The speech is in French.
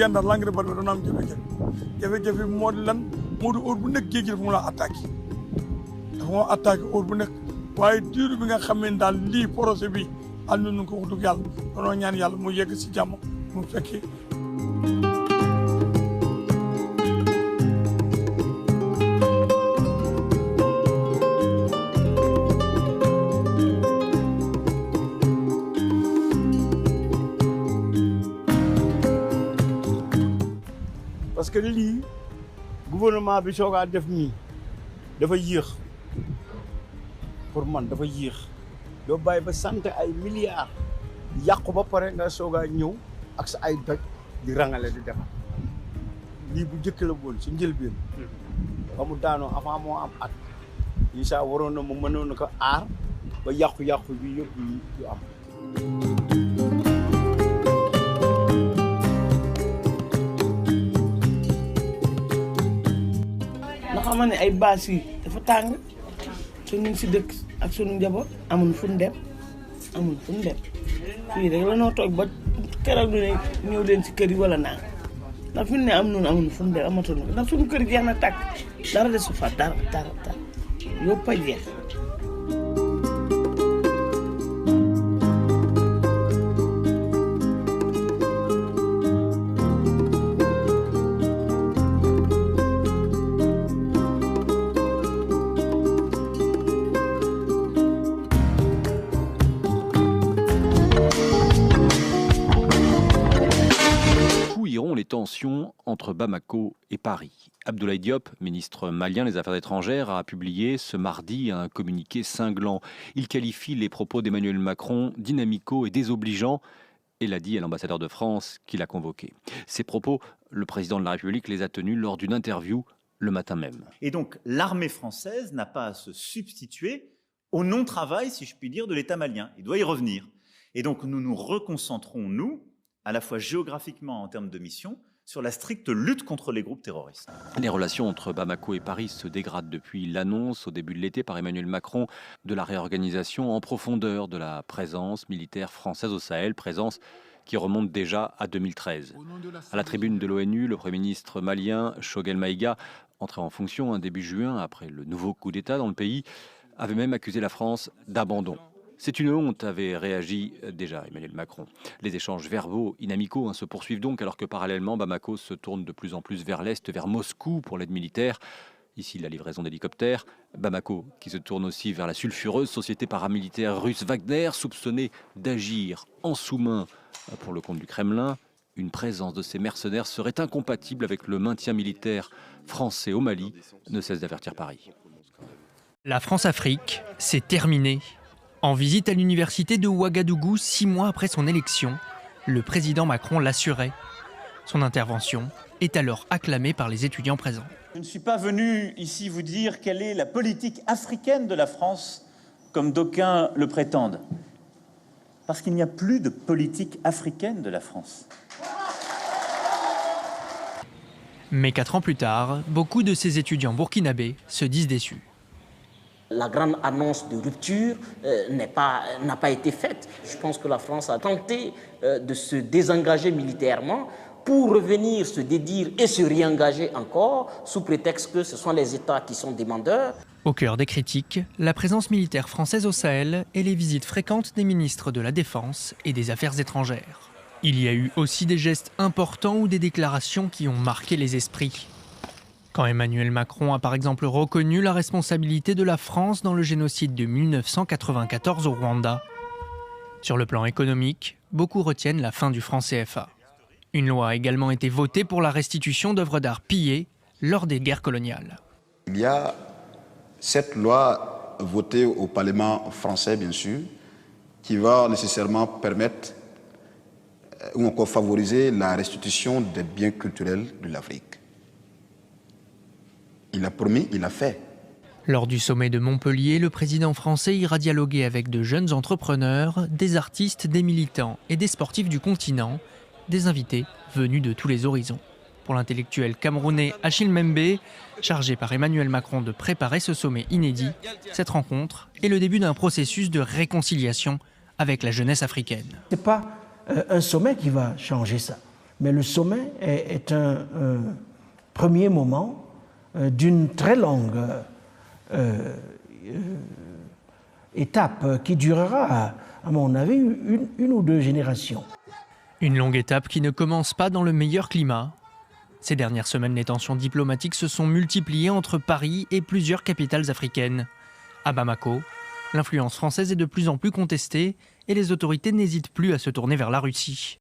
gendar l'engrais bari dana am jafe-jafe moo di lan moo di heure bu nekk géej gi dafa mu la attaqué heure bu nekk waaye diiru bi nga xam ne daal lii projet bi ànd nañu ko wax dëgg yàlla danoo ñaan yàlla mu yegg si jàmm mu fekkee. parce que lii gouvernement bi soogaa def nii dafa yéex pour man dafa yéex doo bàyyi ba sant ay milliards yàqu ba pare nga soogaa ñëw ak sa ay doj di rangale di defar lii bu njëkk la woon si njëlbeen ba mu daanoo avant moo am at incha waroon na mu mënoon na ko aar ba yàqu-yàqu bi yëpp yu am. xam ne ay baas yi dafa tàng te ñu ngi si dëkk ak sunu njaboot amul fu ñu dem fii rek la noo toog ba keroog du ne ñëw leen si kër yi wala naan ndax fi mu ne amul fu ñu dem amatul ndax sunu kër jeex na tàkk dara de su fa dara yëpp a jeex. Les tensions entre Bamako et Paris. Abdoulaye Diop, ministre malien des Affaires étrangères, a publié ce mardi un communiqué cinglant. Il qualifie les propos d'Emmanuel Macron d'inamicaux et désobligeants et l'a dit à l'ambassadeur de France qui l'a convoqué. Ces propos, le président de la République les a tenus lors d'une interview le matin même. Et donc l'armée française n'a pas à se substituer au non-travail, si je puis dire, de l'État malien. Il doit y revenir. Et donc nous nous reconcentrons, nous, à la fois géographiquement en termes de mission, sur la stricte lutte contre les groupes terroristes. Les relations entre Bamako et Paris se dégradent depuis l'annonce au début de l'été par Emmanuel Macron de la réorganisation en profondeur de la présence militaire française au Sahel, présence qui remonte déjà à 2013. À la tribune de l'ONU, le Premier ministre malien, Choguel Maïga, entré en fonction début juin après le nouveau coup d'État dans le pays, avait même accusé la France d'abandon. C'est une honte, avait réagi déjà Emmanuel Macron. Les échanges verbaux inamicaux se poursuivent donc alors que parallèlement Bamako se tourne de plus en plus vers l'Est, vers Moscou pour l'aide militaire. Ici la livraison d'hélicoptères. Bamako qui se tourne aussi vers la sulfureuse société paramilitaire russe Wagner, soupçonnée d'agir en sous-main pour le compte du Kremlin. Une présence de ces mercenaires serait incompatible avec le maintien militaire français au Mali, ne cesse d'avertir Paris. La France-Afrique, c'est terminé. En visite à l'université de Ouagadougou 6 mois après son élection, le président Macron l'assurait. Son intervention est alors acclamée par les étudiants présents. Je ne suis pas venu ici vous dire quelle est la politique africaine de la France, comme d'aucuns le prétendent. Parce qu'il n'y a plus de politique africaine de la France. Mais 4 ans plus tard, beaucoup de ces étudiants burkinabés se disent déçus. La grande annonce de rupture n'a pas été faite. Je pense que la France a tenté de se désengager militairement pour revenir se dédire et se réengager encore sous prétexte que ce sont les États qui sont demandeurs. Au cœur des critiques, la présence militaire française au Sahel et les visites fréquentes des ministres de la Défense et des Affaires étrangères. Il y a eu aussi des gestes importants ou des déclarations qui ont marqué les esprits. Quand Emmanuel Macron a par exemple reconnu la responsabilité de la France dans le génocide de 1994 au Rwanda. Sur le plan économique, beaucoup retiennent la fin du franc CFA. Une loi a également été votée pour la restitution d'œuvres d'art pillées lors des guerres coloniales. Il y a cette loi votée au Parlement français, bien sûr, qui va nécessairement permettre ou encore favoriser la restitution des biens culturels de l'Afrique. Il a promis, il a fait. Lors du sommet de Montpellier, le président français ira dialoguer avec de jeunes entrepreneurs, des artistes, des militants et des sportifs du continent, des invités venus de tous les horizons. Pour l'intellectuel camerounais Achille Mbembe, chargé par Emmanuel Macron de préparer ce sommet inédit, cette rencontre est le début d'un processus de réconciliation avec la jeunesse africaine. Ce n'est pas un sommet qui va changer ça. Mais le sommet est un premier moment d'une très longue étape qui durera, à mon avis, une ou deux générations. Une longue étape qui ne commence pas dans le meilleur climat. Ces dernières semaines, les tensions diplomatiques se sont multipliées entre Paris et plusieurs capitales africaines. À Bamako, l'influence française est de plus en plus contestée et les autorités n'hésitent plus à se tourner vers la Russie.